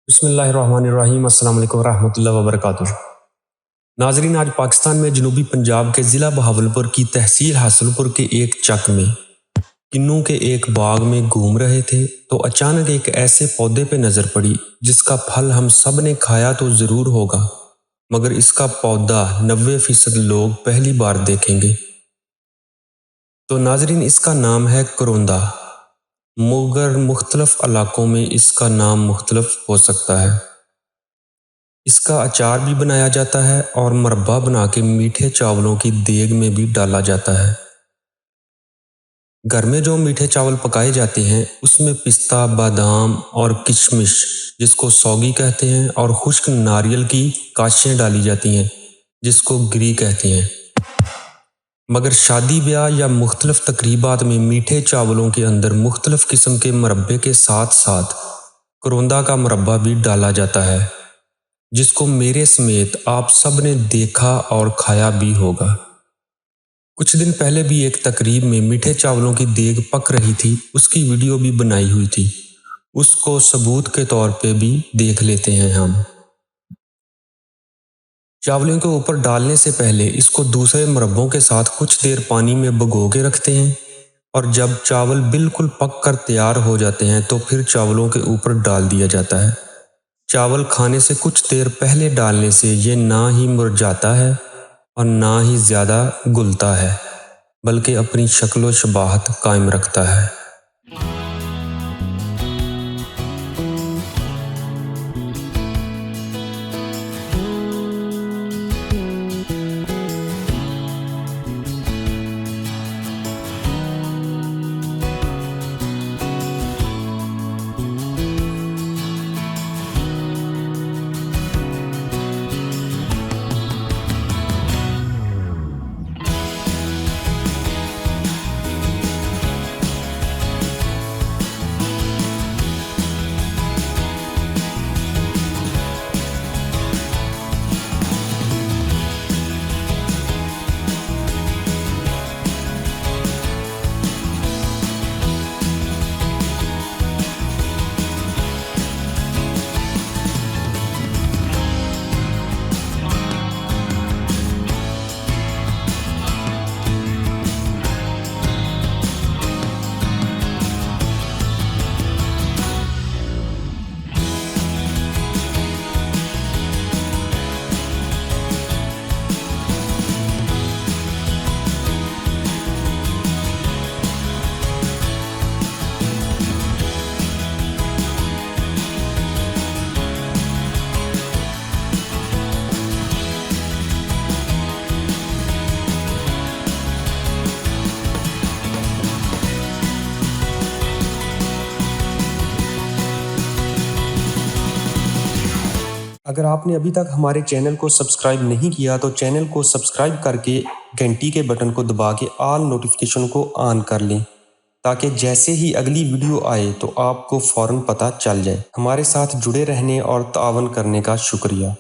बिस्मिल्लाहिर्रहमानिर्रहीम। अस्सलाम वालेकुम रहमतुल्लाहि व बरकातुहू। नाजरीन, आज पाकिस्तान में जनूबी पंजाब के ज़िला बहावलपुर की तहसील हासनपुर के एक चक में किन्नू के एक बाग में घूम रहे थे तो अचानक एक ऐसे पौधे पे नज़र पड़ी जिसका फल हम सब ने खाया तो ज़रूर होगा, मगर इसका पौधा 90% लोग पहली बार देखेंगे। तो नाजरीन, इसका नाम है करोंदा, मगर मुख्तलिफ इलाकों में इसका नाम मुख्तलिफ हो सकता है। इसका अचार भी बनाया जाता है और मरब्बा बना के मीठे चावलों की देग में भी डाला जाता है। घर में जो मीठे चावल पकाए जाते हैं उसमें पिस्ता, बादाम और किशमिश, जिसको सौगी कहते हैं, और खुश्क नारियल की काशें डाली जाती हैं जिसको गिरी कहते हैं। मगर शादी ब्याह या मुख्तलिफ तकरीबात में मीठे चावलों के अंदर मुख्तलिफ किस्म के मरब्बे के साथ साथ करोंदा का मरब्बा भी डाला जाता है, जिसको मेरे समेत आप सब ने देखा और खाया भी होगा। कुछ दिन पहले भी एक तकरीब में मीठे चावलों की देग पक रही थी, उसकी वीडियो भी बनाई हुई थी, उसको सबूत के तौर पे भी देख लेते हैं हम। चावलों के ऊपर डालने से पहले इसको दूसरे मरब्बों के साथ कुछ देर पानी में भिगो के रखते हैं और जब चावल बिल्कुल पक कर तैयार हो जाते हैं तो फिर चावलों के ऊपर डाल दिया जाता है। चावल खाने से कुछ देर पहले डालने से ये ना ही मुरझाता है और ना ही ज़्यादा घुलता है, बल्कि अपनी शक्ल व शबाहत कायम रखता है। अगर आपने अभी तक हमारे चैनल को सब्सक्राइब नहीं किया तो चैनल को सब्सक्राइब करके घंटी के बटन को दबा के ऑल नोटिफिकेशन को ऑन कर लें, ताकि जैसे ही अगली वीडियो आए तो आपको फ़ौरन पता चल जाए। हमारे साथ जुड़े रहने और तावन करने का शुक्रिया।